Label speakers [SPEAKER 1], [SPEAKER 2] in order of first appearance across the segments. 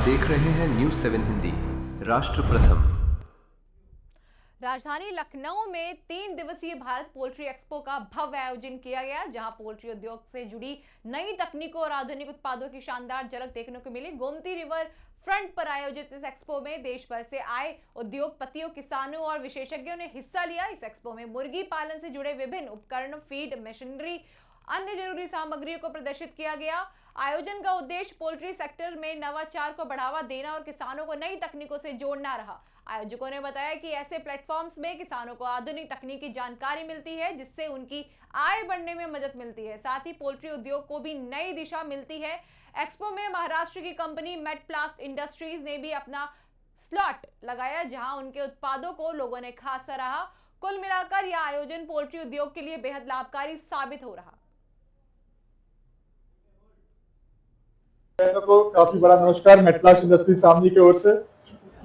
[SPEAKER 1] देख रहे हैं न्यूज़ 7 हिंदी। राष्ट्र प्रथम।
[SPEAKER 2] राजधानी लखनऊ में 3 दिवसीय भारत पोल्ट्री एक्सपो का भव्य आयोजन किया गया, जहां पोल्ट्री उद्योग से जुड़ी नई तकनीकों और आधुनिक उत्पादों की शानदार झलक देखने को मिली। गोमती रिवर फ्रंट पर आयोजित इस एक्सपो में देश भर से आए उद्योगपतियों, किसानों और विशेषज्ञों ने हिस्सा लिया। इस एक्सपो में मुर्गी पालन से जुड़े विभिन्न उपकरण, फीड मशीनरी, अन्य जरूरी सामग्रियों को प्रदर्शित किया गया। आयोजन का उद्देश्य पोल्ट्री सेक्टर में नवाचार को बढ़ावा देना और किसानों को नई तकनीकों से जोड़ना रहा। आयोजकों ने बताया कि ऐसे प्लेटफॉर्म्स में किसानों को आधुनिक तकनीकी जानकारी मिलती है, जिससे उनकी आय बढ़ने में मदद मिलती है। साथ ही पोल्ट्री उद्योग को भी नई दिशा मिलती है। एक्सपो में महाराष्ट्र की कंपनी मेडप्लास्ट इंडस्ट्रीज ने भी अपना स्लॉट लगाया, जहां उनके उत्पादों को लोगों ने खास सराहा। कुल मिलाकर यह आयोजन पोल्ट्री उद्योग के लिए बेहद लाभकारी साबित हो रहा।
[SPEAKER 3] को काफी बड़ा नमस्कार मेडप्लास्ट इंडस्ट्री सामनी की ओर से।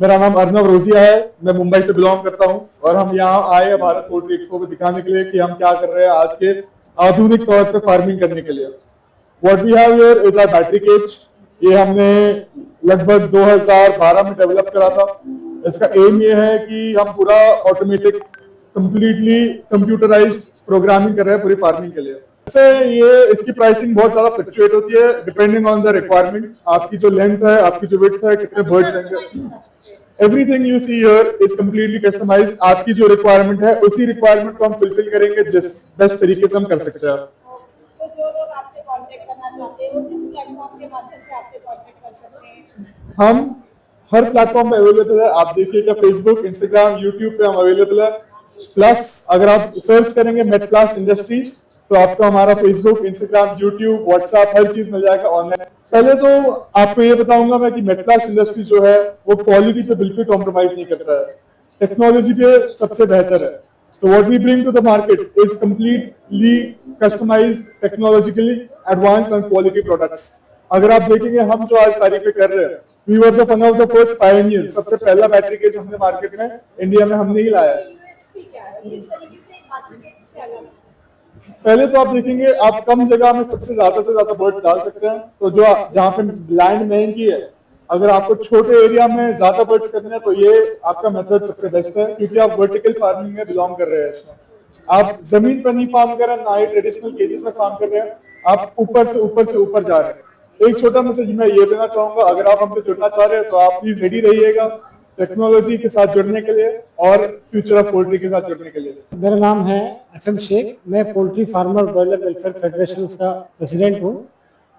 [SPEAKER 3] मेरा नाम अर्नव रोजिया है, मैं मुंबई से बिलोंग करता हूं और हम यहाँ आए हैं भारत पोल्ट्री एक्सपो को दिखाने के लिए कि हम क्या कर रहे हैं आज के आधुनिक तौर पे फार्मिंग करने के लिए। What we have here is our battery cage. ये हमने लगभग 2012 में डेवलप करा था। इसका एम ये है कि हम पूरा ऑटोमेटिक कंप्लीटली कंप्यूटराइज्ड प्रोग्रामिंग कर रहे हैं पूरी फार्मिंग के लिए। ये इसकी प्राइसिंग बहुत ज्यादा फ्लक्चुएट होती है डिपेंडिंग ऑन द रिक्वायरमेंट। आपकी जो लेंथ है, आपकी जो विड्थ है, कितने बर्ड्स हैं, everything you see here is completely customised. आपकी जो रिक्वायरमेंट है उसी रिक्वायरमेंट को हम फुलफिल करेंगे जिस बेस्ट तरीके से हम कर सकते हैं।
[SPEAKER 4] तो जो लोग आपसे कांटेक्ट करना चाहते हैं वो किस प्लेटफॉर्म के माध्यम से आपसे कांटेक्ट कर सकते हैं?
[SPEAKER 3] हम हर प्लेटफॉर्म पे अवेलेबल है। आप देखिएगा फेसबुक, इंस्टाग्राम, यूट्यूब पे हम अवेलेबल है। प्लस अगर आप सर्च करेंगे मेडप्लास्ट इंडस्ट्रीज तो आपको हमारा फेसबुक, इंस्टाग्राम, यूट्यूब, व्हाट्सएप हर चीज मिल जाएगा ऑनलाइन। पहले तो आपको ये बताऊंगा मैं कि मेडप्लास्ट इंडस्ट्री जो है वो क्वालिटी पे बिल्कुल कॉम्प्रोमाइज नहीं करता है, टेक्नोलॉजी पे सबसे बेहतर है। So what we bring to the market is completely customized, technologically advanced and quality products. अगर आप देखेंगे हम जो आज तारीख पे कर रहे हैं, we were the one of the first pioneers। सबसे पहला बैटरी केज हमने मार्केट में इंडिया में हमने ही लाया है।
[SPEAKER 4] यूएसपी क्या है? इस तरीके से बातचीत से अलग है।
[SPEAKER 3] पहले तो आप देखेंगे आप कम जगह में सबसे ज्यादा बर्ड डाल सकते हैं। तो जो जहाँ पे लैंड महंगी है, अगर आपको छोटे एरिया में ज्यादा बर्ड्स करने हैं तो ये आपका मेथड सबसे बेस्ट है, क्योंकि आप वर्टिकल फार्मिंग में बिलोंग कर रहे हैं। इसमें आप जमीन पर नहीं फार्म कर रहे हैं, ना ही ट्रेडिशनल केजेस में फार्म कर रहे हैं, आप ऊपर से ऊपर जा रहे हैं। एक छोटा मैसेज मैं ये देना चाहूंगा, अगर आप हमसे जुड़ना चाह रहे हैं तो आप प्लीज रेडी रहिएगा टेक्नोलॉजी के साथ जुड़ने के लिए और फ्यूचर ऑफ पोल्ट्री के साथ जुड़ने के लिए।
[SPEAKER 5] मेरा नाम है FM शेख, मैं poultry farmer broiler welfare federation का प्रेसिडेंट हूँ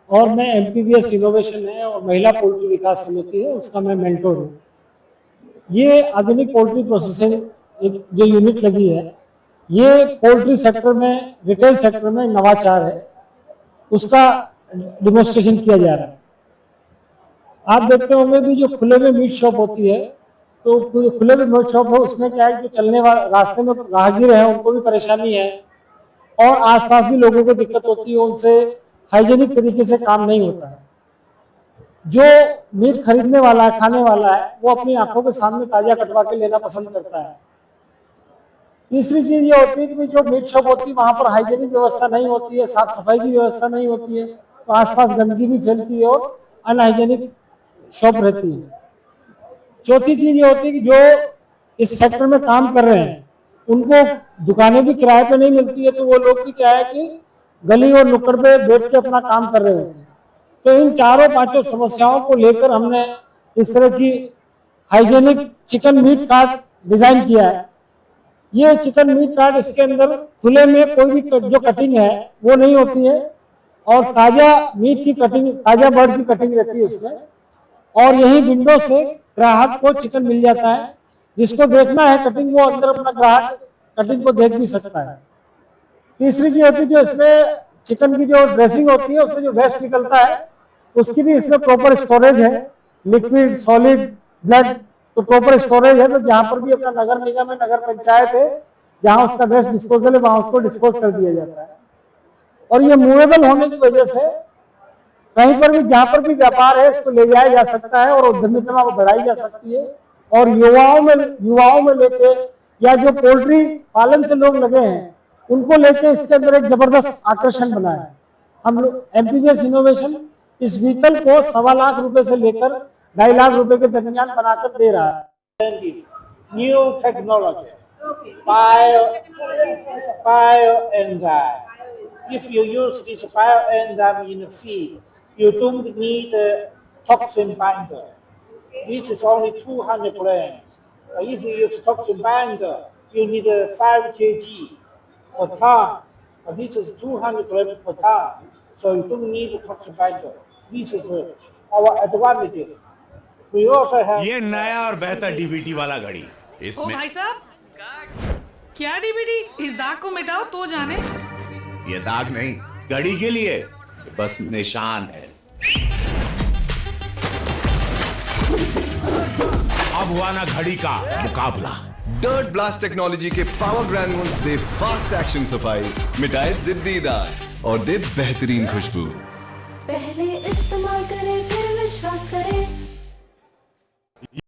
[SPEAKER 5] और मैं MPVS इनोवेशन है और महिला पोल्ट्री विकास समिति है उसका मैं मेंटोर हूँ। ये आधुनिक पोल्ट्री प्रोसेसिंग एक जो यूनिट लगी है, ये पोल्ट्री सेक्टर में, रिटेल सेक्टर में नवाचार है, उसका डिमोन्स्ट्रेशन किया जा रहा है। आप देखते होंगे भी जो खुले में मीट शॉप होती है, तो खुले में मीट शॉप है, उसमें क्या है, जो चलने वाले रास्ते में राहगीर है उनको भी परेशानी है और आसपास भी लोगों को दिक्कत होती है, उनसे हाइजीनिक तरीके से काम नहीं होता है। जो मीट खरीदने वाला है, खाने वाला है, वो अपनी आंखों के सामने ताजा कटवा के लेना पसंद करता है। तीसरी चीज ये होती है कि जो मीट शॉप होती है वहां पर हाइजीनिक व्यवस्था नहीं होती है, साफ सफाई की व्यवस्था नहीं होती है, तो आसपास गंदगी भी फैलती है और अनहाइजीनिक शॉप रहती है। चौथी चीज ये होती है कि जो इस सेक्टर में काम कर रहे हैं उनको दुकानें भी किराए पे नहीं मिलती है, तो वो लोग भी क्या है कि गली और नुक्कड़ पे बैठ के अपना काम कर रहे होते हैं। तो इन चारों पांचों समस्याओं को लेकर हमने इस तरह की hygienic chicken meet cart design किया है। ये चिकन मीट कार्ट, इसके अंदर खुले में कोई भी जो कटिंग है वो नहीं होती है और ताजा मीट की कटिंग, ताजा बर्ड की कटिंग रहती है उसमें, और यही विंडो से ग्राहक को चिकन मिल जाता है। जिसको देखना है कटिंग, वो अंदर अपना ग्राहक कटिंग को देख भी सकता है। तीसरी चीज होती है जो इसमें चिकन की जो ड्रेसिंग होती है उसमें जो वेस्ट निकलता है उसकी भी इसमें प्रॉपर स्टोरेज है, लिक्विड, सॉलिड, ब्लड, तो प्रॉपर स्टोरेज है। तो जहां पर भी अपना नगर निगम है, नगर पंचायत है, जहां उसका वेस्ट डिस्पोजल है वहां उसको डिस्पोज कर दिया जाता है। और ये मूवेबल होने की वजह से कहीं पर भी, जहां पर भी व्यापार है, इसको ले जाया जा सकता है और उद्यमिता को बढ़ाई जा सकती है। और युवाओं में लेके या जो पोल्ट्री पालन से लोग लगे हैं उनको लेके इसके अंदर एक जबरदस्त आकर्षण बना है। हम लोग MPVS इनोवेशन इस व्हीकल को 1.25 लाख रुपए से लेकर 2.5 लाख रुपए के दरमियान बनाकर दे रहा है। New technology, bioenzyme. If you use this bioenzyme in the feed, you don't need a toxin binder. This is only 200 grams. If you use toxin binder, you need 5 kg per ton. This is 200 grams per ton. So you don't need a toxin binder. This is our advantages. We also have
[SPEAKER 6] ये नया और बेहतर DBT वाला घड़ी
[SPEAKER 7] ओ
[SPEAKER 6] इसमें
[SPEAKER 7] भाई साहब, क्या डीबीटी? इस दाग को मिटाओ तो जाने।
[SPEAKER 6] ये दाग नहीं, घड़ी के लिए बस निशान है। अब हुआ ना घड़ी का मुकाबला।
[SPEAKER 8] डर्ट ब्लास्ट टेक्नोलॉजी के पावर ग्रैन्यूल्स दे फास्ट एक्शन सफाई, मिटाए जिद्दी दाग और दे बेहतरीन खुशबू।
[SPEAKER 9] पहले इस्तेमाल करें फिर विश्वास करें,